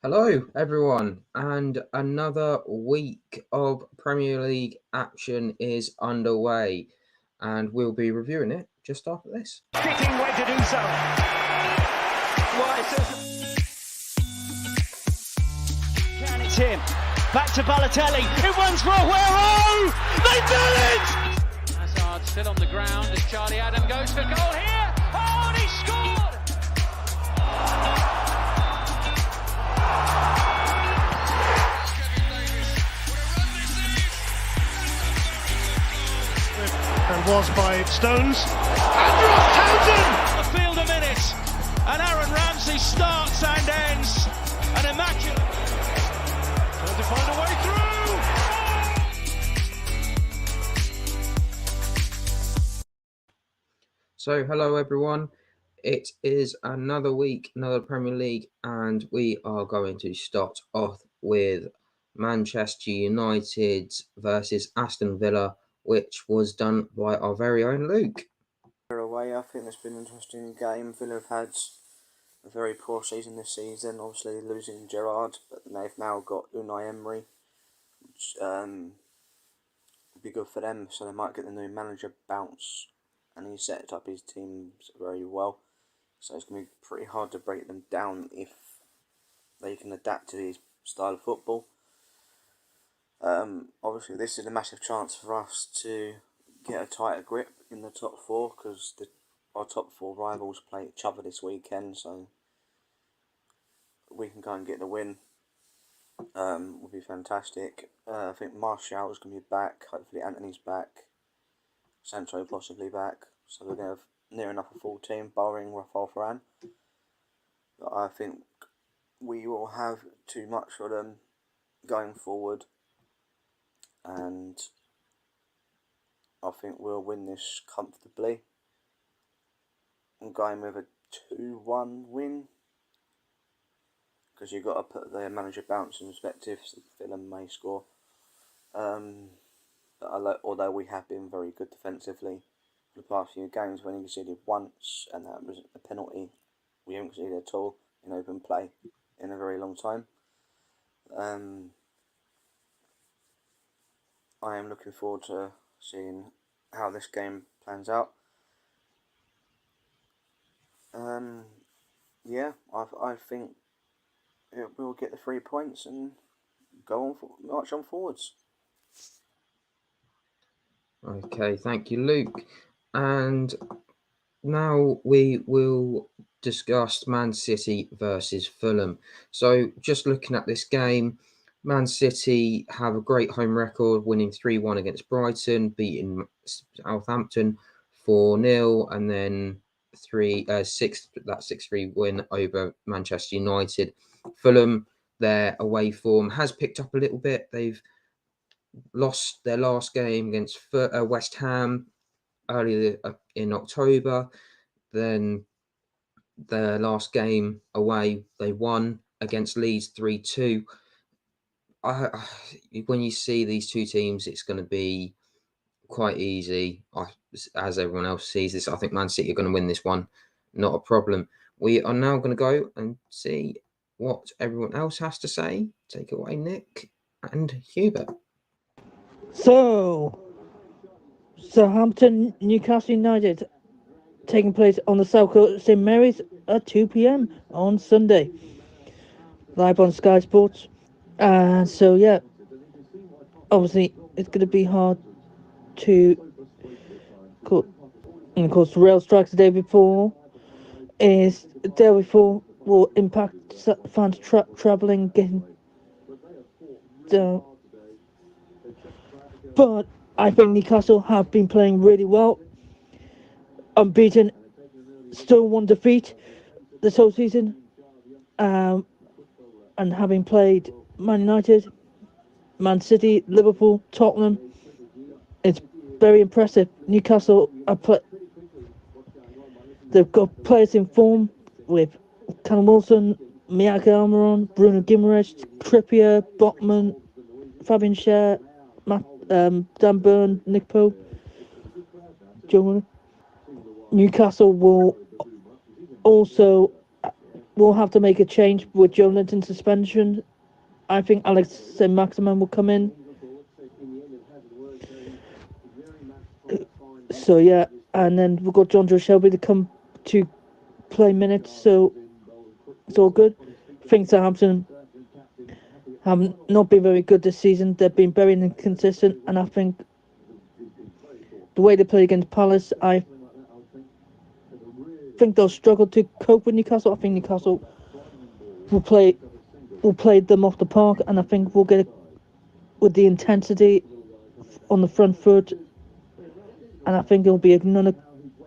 Hello, everyone, and another week of Premier League action is underway, and we'll be reviewing it just after this. Fitting way to do so. Can it's him. Back to Balotelli. It runs for Aguero. They did it! Hazard still on the ground as Charlie Adam goes for goal here. Oh, and he scored! And was by Stones. Andrew Townsend! A field a minute. And Aaron Ramsey starts and ends. An immaculate. Trying to find a way through. So, hello, everyone. It is another week, another Premier League, and we are going to start off with Manchester United versus Aston Villa, which was done by our very own Luke. Away, I think it's been an interesting game. Villa have had a very poor season this season, obviously losing Gerrard, but they've now got Unai Emery, which will be good for them, so they might get the new manager bounce, and he set up his teams very well, so it's going to be pretty hard to break them down if they can adapt to his style of football. Obviously this is a massive chance for us to get a tighter grip in the top four, because our top four rivals play each other this weekend, so we can go and get the win. Would be fantastic. I think Martial is going to be back. Hopefully Anthony's back. Sancho possibly back. So we're going to have near enough a full team, barring Rafael Varane. But I think we will have too much for them going forward, and I think we'll win this comfortably. I'm going with a 2-1 win, because you've got to put the manager bounce in perspective, so Villa may score. But although we have been very good defensively for the past few games, we only conceded once, and that was a penalty. We haven't conceded at all in open play in a very long time. I am looking forward to seeing how this game plans out. I think we'll get the 3 points and go on, march on forwards. Okay, thank you, Luke. And now we will discuss Man City versus Fulham. So just looking at this game, Man City have a great home record, winning 3-1 against Brighton, beating Southampton 4-0, and then 6-3 win over Manchester United. Fulham, their away form has picked up a little bit. They've lost their last game against West Ham earlier in October. Then their last game away, they won against Leeds 3-2. When you see these two teams, it's going to be quite easy. As everyone else sees this, I think Man City are going to win this one. Not a problem. We are now going to go and see what everyone else has to say. Take it away, Nick and Hubert. So, Southampton, Newcastle United, taking place on the South Coast of St Mary's at 2 p.m. on Sunday, live on Sky Sports. And so, yeah, obviously it's going to be hard to. And of course, the rail strikes the day before will impact fans travelling, getting down. But I think Newcastle have been playing really well. Unbeaten, still one defeat this whole season. And having played Man United, Man City, Liverpool, Tottenham, it's very impressive. Newcastle they've got players in form with Callum Wilson, Miyake Almiron, Bruno Guimaraes, Trippier, Botman, Fabian Schär, Dan Burn, Nick Pope, Joe. Newcastle will also we'll have to make a change with Joe Linton suspension. I think Alex Saint-Maximin will come in. So yeah, and then we've got John Joe Shelby to come to play minutes. So it's all good. I think Southampton have not been very good this season. They've been very inconsistent, and I think the way they play against Palace, I think they'll struggle to cope with Newcastle. I think Newcastle will play them off the park, and I think we'll get it with the intensity on the front foot, and I think it'll be another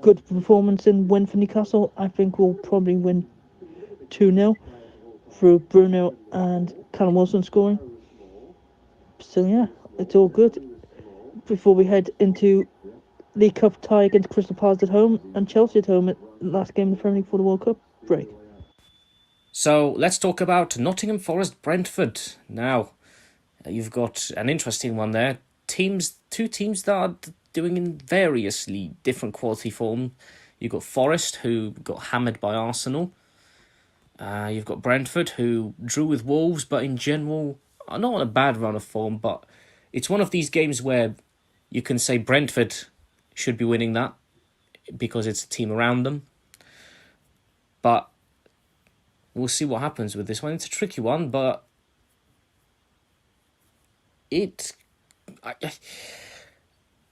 good performance and win for Newcastle. I think we'll probably win 2-0 through Bruno and Callum Wilson scoring. So yeah, it's all good. Before we head into League Cup tie against Crystal Palace at home and Chelsea at home at the last game of the Premier League for the World Cup break. So let's talk about Nottingham Forest Brentford. Now, you've got an interesting one there. Two teams that are doing in variously different quality form. You've got Forest, who got hammered by Arsenal. You've got Brentford, who drew with Wolves, but in general, are not on a bad run of form. But it's one of these games where you can say Brentford should be winning that because it's a team around them. But we'll see what happens with this one. It's a tricky one, but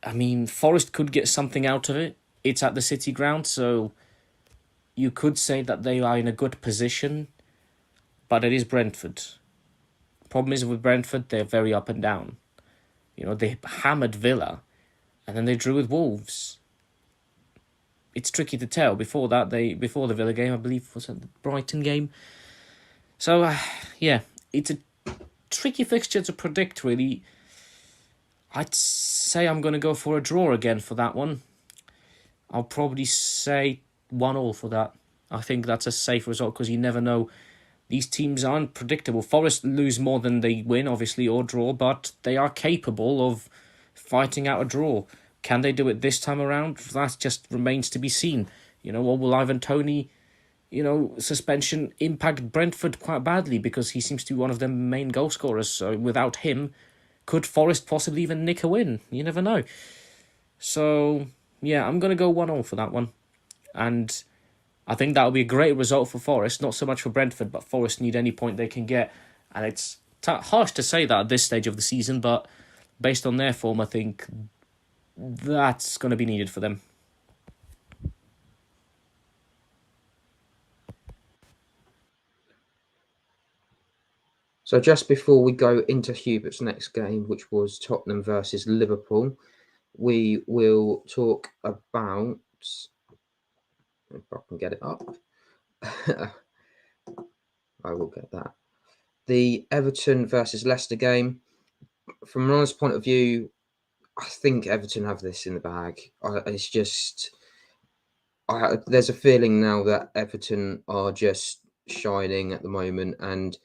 I mean, Forest could get something out of it. It's at the City ground, so you could say that they are in a good position, but it is Brentford. Problem is with Brentford, they're very up and down. You know, they hammered Villa, and then they drew with Wolves. It's tricky to tell. Before the Villa game, I believe, was it the Brighton game? So, yeah, it's a tricky fixture to predict, really. I'd say I'm going to go for a draw again for that one. I'll probably say 1-1 for that. I think that's a safe result because you never know. These teams are unpredictable. Forest lose more than they win, obviously, or draw, but they are capable of fighting out a draw. Can they do it this time around? That just remains to be seen. You know, or will Ivan Toney, suspension impact Brentford quite badly because he seems to be one of their main goal scorers. So without him, could Forest possibly even nick a win? You never know. So, yeah, I'm going to go 1-1 for that one. And I think that will be a great result for Forest. Not so much for Brentford, but Forest need any point they can get. And it's harsh to say that at this stage of the season, but based on their form, I think that's going to be needed for them. So just before we go into Hubert's next game, which was Tottenham versus Liverpool, we will talk about, if I can get it up, I will get that, the Everton versus Leicester game. From an honest point of view, I think Everton have this in the bag. It's just, there's a feeling now that Everton are just shining at the moment, and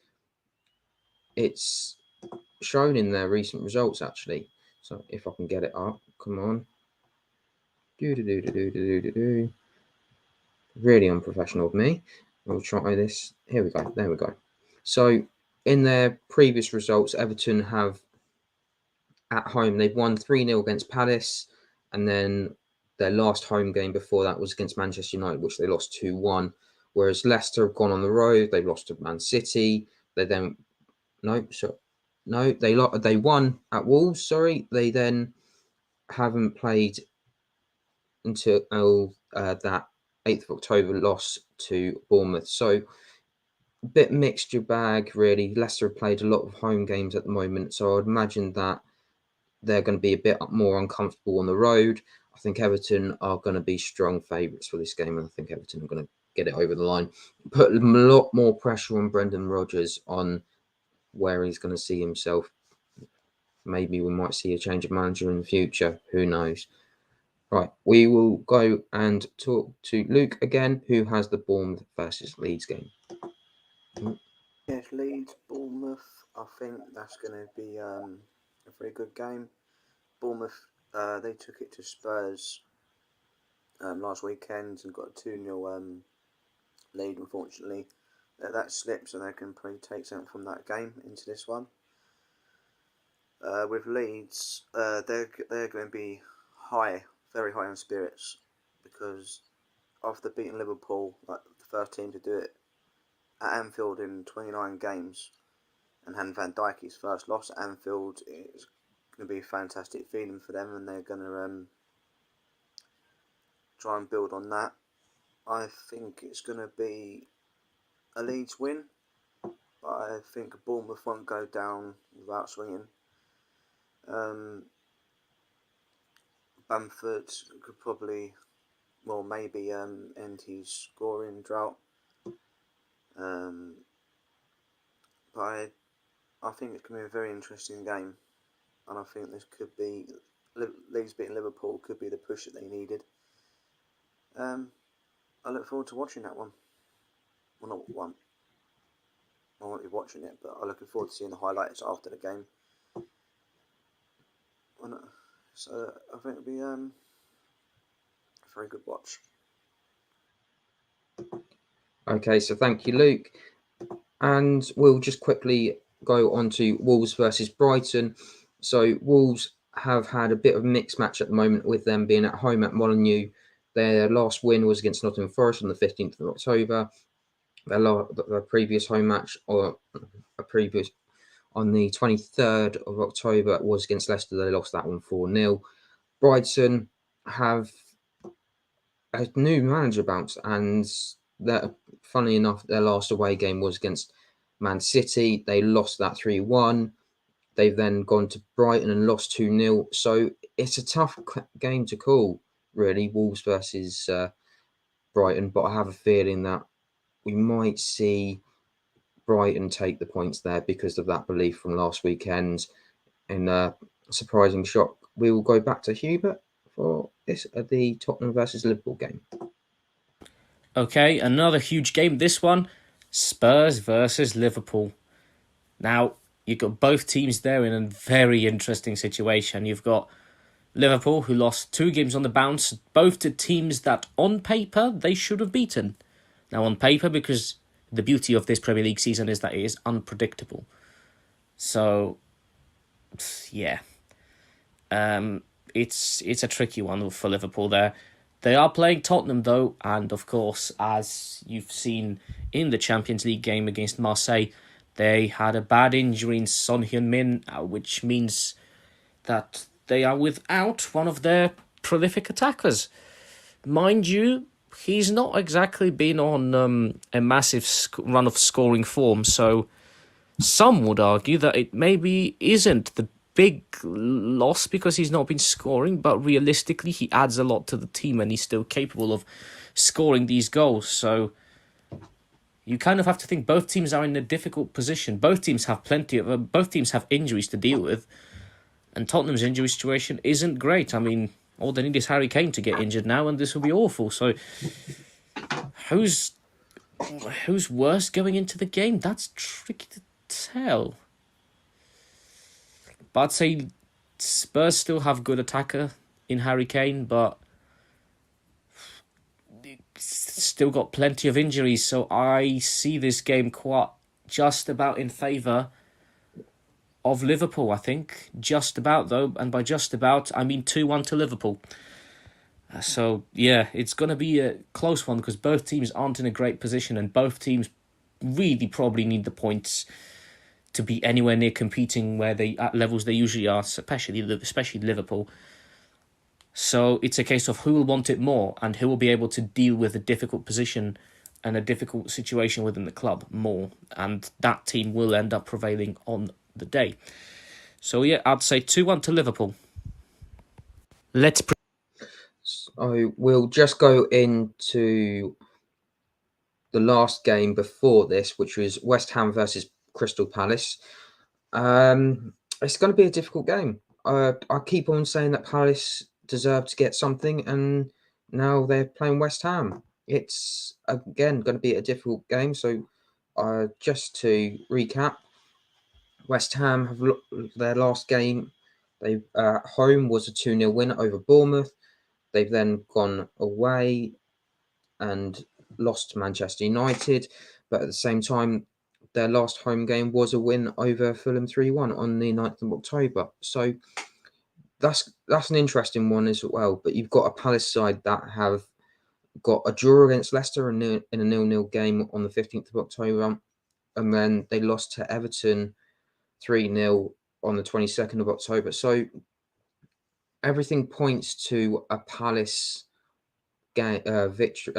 it's shown in their recent results, actually. So if I can get it up, come on. Really unprofessional of me. I'll try this. Here we go. There we go. So in their previous results, Everton have, at home, they've won 3-0 against Palace, and then their last home game before that was against Manchester United, which they lost 2-1. Whereas Leicester have gone on the road, they've lost to Man City. They then they won at Wolves. Sorry, they then haven't played until that 8th of October loss to Bournemouth. So a bit mixture bag, really. Leicester have played a lot of home games at the moment, so I would imagine that they're going to be a bit more uncomfortable on the road. I think Everton are going to be strong favourites for this game, and I think Everton are going to get it over the line. Put a lot more pressure on Brendan Rodgers on where he's going to see himself. Maybe we might see a change of manager in the future. Who knows? Right, we will go and talk to Luke again, who has the Bournemouth versus Leeds game. Yes, Leeds, Bournemouth. I think that's going to be a very good game. Bournemouth, they took it to Spurs last weekend and got a 2-0 lead, unfortunately. let that slip so they can probably take something from that game into this one. With Leeds, they're going to be very high on spirits, because after beating Liverpool, like the first team to do it at Anfield in 29 games, and having Van Dijk's first loss at Anfield, it's going to be a fantastic feeling for them, and they're going to try and build on that. I think it's going to be a Leeds win, but I think Bournemouth won't go down without swinging. Bamford could probably, maybe end his scoring drought. But I think it can be a very interesting game, and I think this could be Leeds beating Liverpool could be the push that they needed. I look forward to watching that one. Well, not one. I won't be watching it, but I'm looking forward to seeing the highlights after the game. So I think it'll be a very good watch. Okay, so thank you, Luke. And we'll just quickly go on to Wolves versus Brighton. So Wolves have had a bit of a mixed match at the moment, with them being at home at Molineux. Their last win was against Nottingham Forest on the 15th of October. Their previous home match, or on the 23rd of October, was against Leicester. They lost that one 4-0. Brighton have a new manager bounce, and funnily enough, their last away game was against Man City. They lost that 3-1. They've then gone to Brighton and lost 2-0. So it's a tough game to call, really, Wolves versus Brighton. But I have a feeling that we might see Brighton take the points there because of that belief from last weekend in a surprising shock. We will go back to Hubert for the Tottenham versus Liverpool game. Okay, another huge game. This one, Spurs versus Liverpool. Now, you've got both teams there in a very interesting situation. You've got Liverpool, who lost 2 games on the bounce, both to teams that on paper they should have beaten. Now, on paper, because the beauty of this Premier League season is that it is unpredictable. So, yeah. It's a tricky one for Liverpool there. They are playing Tottenham, though, and of course, as you've seen in the Champions League game against Marseille, they had a bad injury in Son Heung-min, which means that they are without one of their prolific attackers. Mind you, he's not exactly been on a massive run of scoring form, so some would argue that it maybe isn't the big loss because he's not been scoring, but realistically he adds a lot to the team and he's still capable of scoring these goals. So you kind of have to think both teams are in a difficult position. Both teams have both teams have injuries to deal with, and Tottenham's injury situation isn't great. I mean, all they need is Harry Kane to get injured now, and this will be awful. So who's worse going into the game? That's tricky to tell. But I'd say Spurs still have good attacker in Harry Kane, but still got plenty of injuries. So I see this game quite just about in favour of Liverpool, I think. Just about, though. And by just about, I mean 2-1 to Liverpool. So, yeah, it's going to be a close one because both teams aren't in a great position and both teams really probably need the points to be anywhere near competing where they at levels they usually are, especially Liverpool. So it's a case of who will want it more and who will be able to deal with a difficult position and a difficult situation within the club more, and that team will end up prevailing on the day. So yeah, I'd say 2-1 to Liverpool. So we'll just go into the last game before this, which was West Ham versus Crystal Palace. It's going to be a difficult game. I keep on saying that Palace deserve to get something, and now they're playing West Ham. It's, again, going to be a difficult game. So just to recap, West Ham have their last game. They home was a 2-0 win over Bournemouth. They've then gone away and lost to Manchester United. but at the same time, their last home game was a win over Fulham 3-1 on the 9th of October. So that's an interesting one as well. But you've got a Palace side that have got a draw against Leicester in a 0-0 game on the 15th of October, and then they lost to Everton 3-0 on the 22nd of October. So everything points to a Palace game victory.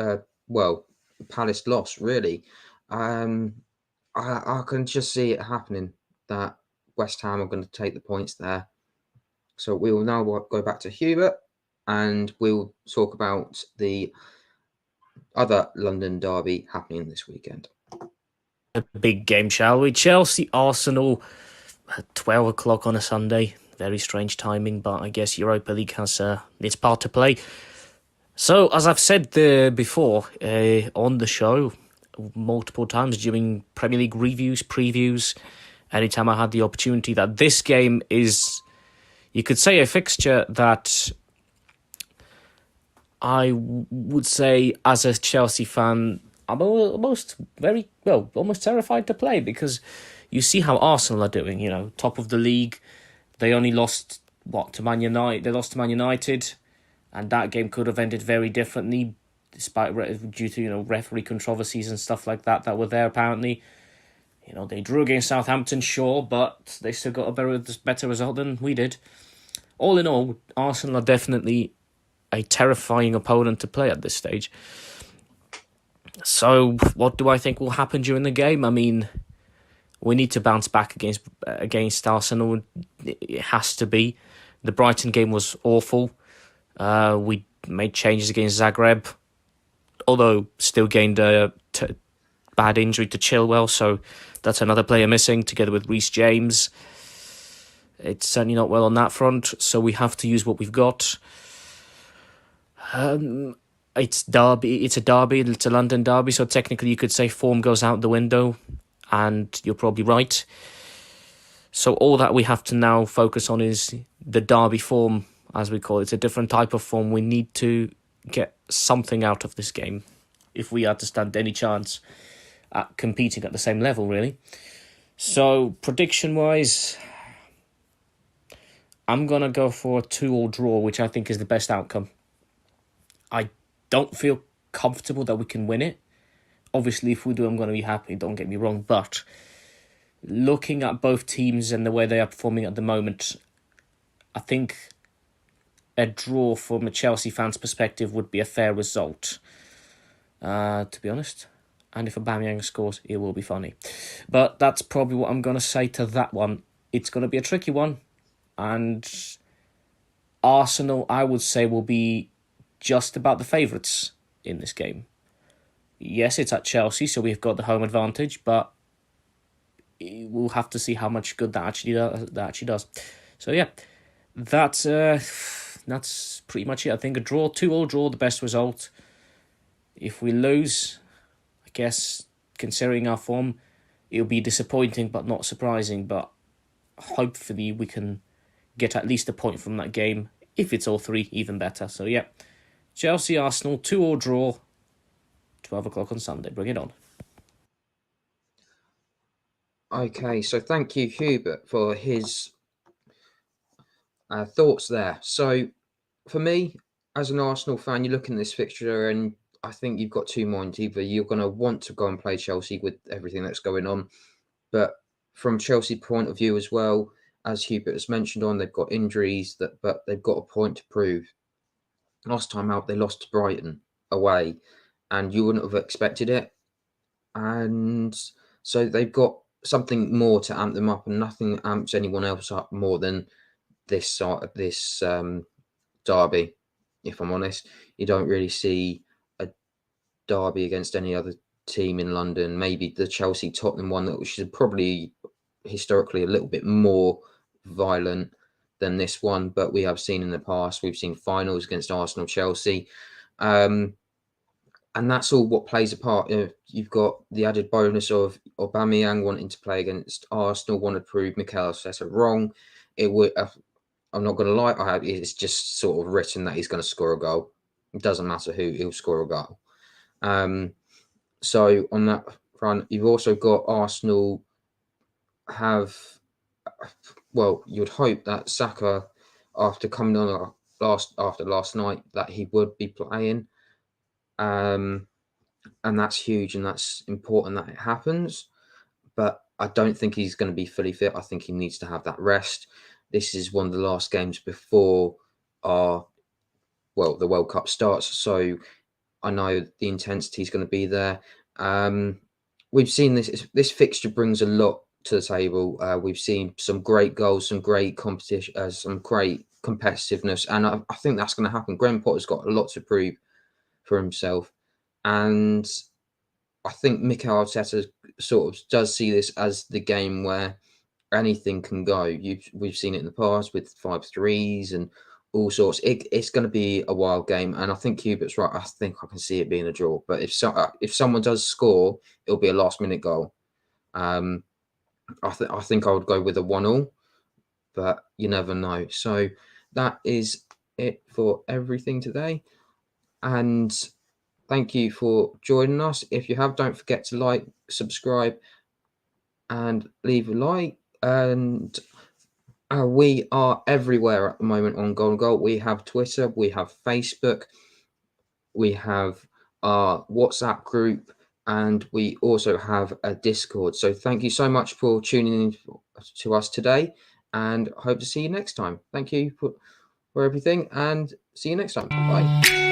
Palace loss really. I can just see it happening that West Ham are going to take the points there. So we will now go back to Hubert, and we'll talk about the other London derby happening this weekend. A big game, shall we? Chelsea, Arsenal, at 12 o'clock on a Sunday. Very strange timing, but I guess Europa League has its part to play. So, as I've said before on the show, multiple times during Premier League reviews, previews, anytime I had the opportunity, that this game is, you could say, a fixture that I would say, as a Chelsea fan, I'm almost terrified to play, because you see how Arsenal are doing, top of the league. They only lost, to Man United? They lost to Man United, and that game could have ended very differently, due to, referee controversies and stuff like that were there apparently. They drew against Southampton, sure, but they still got a better result than we did. All in all, Arsenal are definitely a terrifying opponent to play at this stage. So, what do I think will happen during the game? I mean, we need to bounce back against Arsenal. It has to be. The Brighton game was awful. We made changes against Zagreb, although still gained a bad injury to Chilwell, so that's another player missing, together with Reece James. It's certainly not well on that front, so we have to use what we've got. It's a derby, it's a London derby, so technically you could say form goes out the window, and you're probably right. So all that we have to now focus on is the derby form, as we call it. It's a different type of form. We need to get something out of this game if we are to stand any chance at competing at the same level, really. So, prediction-wise, I'm going to go for a 2-2 draw, which I think is the best outcome. I don't feel comfortable that we can win it. Obviously, if we do, I'm going to be happy, don't get me wrong. But looking at both teams and the way they are performing at the moment, I think a draw from a Chelsea fan's perspective would be a fair result, to be honest. And if Aubameyang scores, it will be funny. But that's probably what I'm going to say to that one. It's going to be a tricky one. And Arsenal, I would say, will be just about the favourites in this game. Yes, it's at Chelsea, so we've got the home advantage, but we'll have to see how much good that actually does. So yeah, that's pretty much it. I think a draw, 2-2 draw, the best result. If we lose, I guess, considering our form, it'll be disappointing but not surprising. But hopefully we can get at least a point from that game. If it's all three, even better. So yeah, Chelsea, Arsenal, 2-2 draw, 12 o'clock on Sunday. Bring it on. Okay, so thank you, Hubert, for his thoughts there. So for me, as an Arsenal fan, you look in this fixture and I think you've got two minds. Either you're going to want to go and play Chelsea with everything that's going on, but from Chelsea's point of view as well, as Hubert has mentioned they've got injuries, but they've got a point to prove. Last time out, they lost to Brighton away, and you wouldn't have expected it. And so they've got something more to amp them up, and nothing amps anyone else up more than this derby. If I'm honest, you don't really see a derby against any other team in London. Maybe the Chelsea Tottenham one, which is probably historically a little bit more violent than this one, but we have seen in the past, we've seen finals against Arsenal, Chelsea, and that's all what plays a part. You've got the added bonus of Aubameyang wanting to play against Arsenal, want to prove Mikel Arteta wrong. It would. I'm not going to lie. It's just sort of written that he's going to score a goal. It doesn't matter who, he'll score a goal. So on that front. You've also got Arsenal have, well, you'd hope that Saka, after coming on after last night, that he would be playing. And that's huge and that's important that it happens. But I don't think he's going to be fully fit. I think he needs to have that rest. This is one of the last games before the World Cup starts. So I know the intensity is going to be there. We've seen this fixture brings a lot to the table. We've seen some great goals, some great competition, some great competitiveness, and I think that's going to happen. Graham Potter's got a lot to prove for himself, and I think Mikel Arteta sort of does see this as the game where anything can go. We've seen it in the past with 5-3s and all sorts. It's going to be a wild game, and I think Hubert's right. I think I can see it being a draw. But if someone does score, it'll be a last minute goal. I think I would go with a 1-1, but you never know. So that is it for everything today, and thank you for joining us. If you have, don't forget to like, subscribe, and leave a like. And we are everywhere at the moment on Golden Goal. We have Twitter, we have Facebook, we have our WhatsApp group, and we also have a Discord. So thank you so much for tuning in to us today, and hope to see you next time. Thank you for everything, and see you next time. Bye.